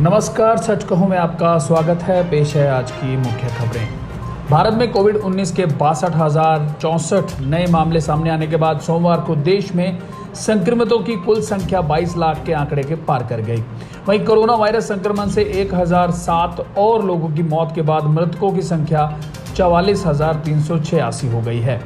नमस्कार, सच कहूं मैं आपका स्वागत है। पेश है आज की मुख्य खबरें। भारत में कोविड-19 के 62,064 नए मामले सामने आने के बाद सोमवार को देश में संक्रमितों की कुल संख्या 22 लाख के आंकड़े के पार कर गई। वहीं कोरोना वायरस संक्रमण से 1007 और लोगों की मौत के बाद मृतकों की संख्या 44,386 हो गई है।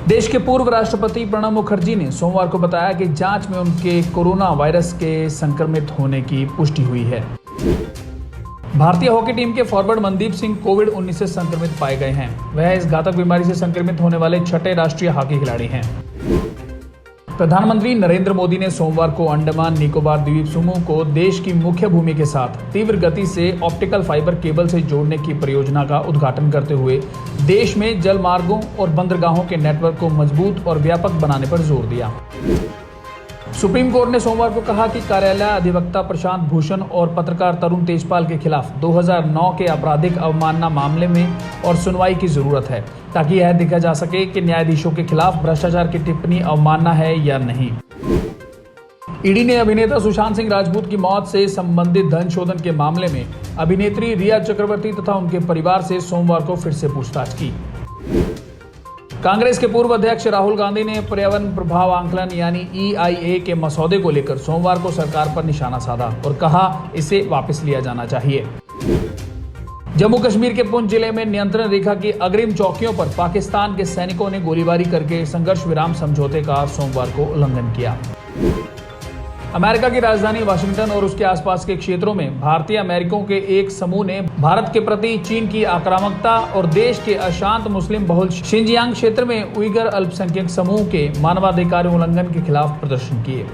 देश के पूर्व राष्ट्रपति प्रणब मुखर्जी ने सोमवार को बताया कि जांच में उनके कोरोना वायरस के संक्रमित होने की पुष्टि हुई है। भारतीय हॉकी टीम के फॉरवर्ड मनदीप सिंह कोविड-19 से संक्रमित पाए गए हैं। वह इस घातक बीमारी से संक्रमित होने वाले छठे राष्ट्रीय हॉकी खिलाड़ी हैं। प्रधानमंत्री नरेंद्र मोदी ने सोमवार को अंडमान निकोबार द्वीप समूह को देश की मुख्य भूमि के साथ तीव्र गति से ऑप्टिकल फाइबर केबल से जोड़ने की परियोजना का उद्घाटन करते हुए देश में जल मार्गों और बंदरगाहों के नेटवर्क को मजबूत और व्यापक बनाने पर जोर दिया। सुप्रीम कोर्ट ने सोमवार को कहा कि कार्यालय अधिवक्ता प्रशांत भूषण और पत्रकार तरुण तेजपाल के खिलाफ 2009 के आपराधिक अवमानना मामले में और सुनवाई की जरूरत है, ताकि यह देखा जा सके कि न्यायाधीशों के खिलाफ भ्रष्टाचार की टिप्पणी अवमानना है या नहीं। ईडी ने अभिनेता सुशांत सिंह राजपूत की मौत से संबंधित धन शोधन के मामले में अभिनेत्री रिया चक्रवर्ती तथा उनके परिवार से सोमवार को फिर से पूछताछ की। कांग्रेस के पूर्व अध्यक्ष राहुल गांधी ने पर्यावरण प्रभाव आंकलन यानी EIA के मसौदे को लेकर सोमवार को सरकार पर निशाना साधा और कहा इसे वापस लिया जाना चाहिए। जम्मू कश्मीर के पुंछ जिले में नियंत्रण रेखा की अग्रिम चौकियों पर पाकिस्तान के सैनिकों ने गोलीबारी करके संघर्ष विराम समझौते का सोमवार को उल्लंघन किया। अमेरिका की राजधानी वाशिंगटन और उसके आसपास के क्षेत्रों में भारतीय अमेरिकियों के एक समूह ने भारत के प्रति चीन की आक्रामकता और देश के अशांत मुस्लिम बहुल शिनजियांग क्षेत्र में उइगर अल्पसंख्यक समूह के मानवाधिकार उल्लंघन के खिलाफ प्रदर्शन किए।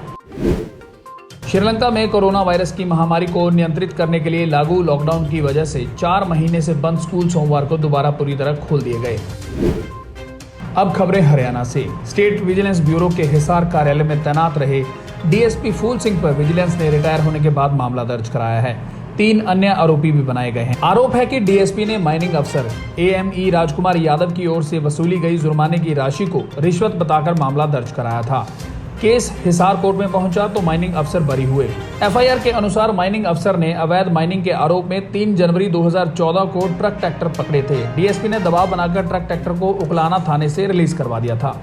श्रीलंका में कोरोना वायरस की महामारी को नियंत्रित करने के लिए लागू लॉकडाउन की वजह से 4 महीने से बंद स्कूल सोमवार को दोबारा पूरी तरह खोल दिए गए। अब खबरें हरियाणा से। स्टेट विजिलेंस ब्यूरो के हिसार कार्यालय में तैनात रहे DSP फूल सिंह पर विजिलेंस ने रिटायर होने के बाद मामला दर्ज कराया है। 3 अन्य आरोपी भी बनाए गए हैं। आरोप है कि DSP ने माइनिंग अफसर AME राजकुमार यादव की ओर से वसूली गई जुर्माने की राशि को रिश्वत बताकर मामला दर्ज कराया था। केस हिसार कोर्ट में पहुंचा तो माइनिंग अफसर बरी हुए। FIR के अनुसार माइनिंग अफसर ने अवैध माइनिंग के आरोप में 3 जनवरी 2014 को ट्रक ट्रैक्टर पकड़े थे। DSP ने दबाव बनाकर ट्रक ट्रैक्टर को उकलाना थाने से रिलीज करवा दिया था।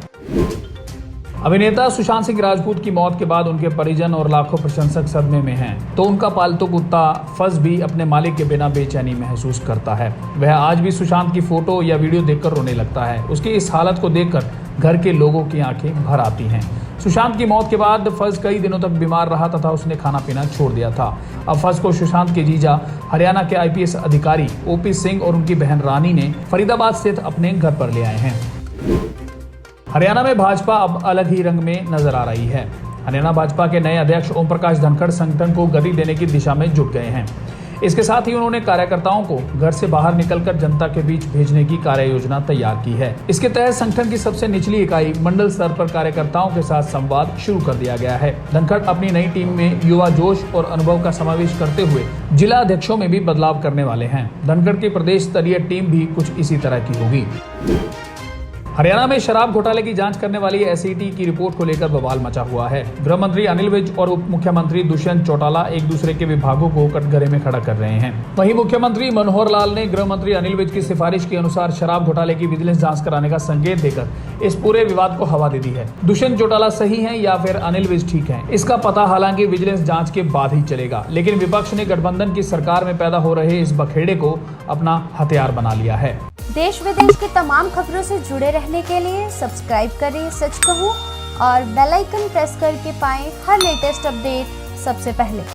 अभिनेता सुशांत सिंह राजपूत की मौत के बाद उनके परिजन और लाखों प्रशंसक सदमे में हैं, तो उनका पालतू कुत्ता फज भी अपने मालिक के बिना बेचैनी महसूस करता है। वह आज भी सुशांत की फोटो या वीडियो देखकर रोने लगता है। उसकी इस हालत को देखकर घर के लोगों की आंखें भर आती हैं। सुशांत की मौत के बाद फज कई दिनों तक बीमार रहा तथा उसने खाना पीना छोड़ दिया था। अब फज को सुशांत के जीजा हरियाणा के IPS अधिकारी OP सिंह और उनकी बहन रानी ने फरीदाबाद स्थित अपने घर पर ले आए हैं। हरियाणा में भाजपा अब अलग ही रंग में नजर आ रही है। हरियाणा भाजपा के नए अध्यक्ष ओम प्रकाश धनखड़ संगठन को गति देने की दिशा में जुट गए हैं। इसके साथ ही उन्होंने कार्यकर्ताओं को घर से बाहर निकलकर जनता के बीच भेजने की कार्य योजना तैयार की है। इसके तहत संगठन की सबसे निचली इकाई मंडल स्तर पर कार्यकर्ताओं के साथ संवाद शुरू कर दिया गया है। धनखड़ अपनी नई टीम में युवा जोश और अनुभव का समावेश करते हुए जिला अध्यक्षों में भी बदलाव करने वाले हैं। धनखड़ की प्रदेश स्तरीय टीम भी कुछ इसी तरह की होगी। हरियाणा में शराब घोटाले की जांच करने वाली SET की रिपोर्ट को लेकर बवाल मचा हुआ है। गृह मंत्री अनिल विज और उप मुख्यमंत्री दुष्यंत चौटाला एक दूसरे के विभागों को कटघरे में खड़ा कर रहे हैं। वहीं मुख्यमंत्री मनोहर लाल ने गृह मंत्री अनिल विज की सिफारिश के अनुसार शराब घोटाले की विजिलेंस जांच कराने का संकेत देकर इस पूरे विवाद को हवा दे दी है। दुष्यंत चौटाला सही है या फिर अनिल विज ठीक है, इसका पता हालांकि विजिलेंस जांच के बाद ही चलेगा। लेकिन विपक्ष ने गठबंधन की सरकार में पैदा हो रहे इस बखेड़े को अपना हथियार बना लिया है। देश विदेश की तमाम खबरों से जुड़े रहने के लिए सब्सक्राइब करें सच कहूं और बेल आइकन प्रेस करके पाएं हर लेटेस्ट अपडेट सबसे पहले।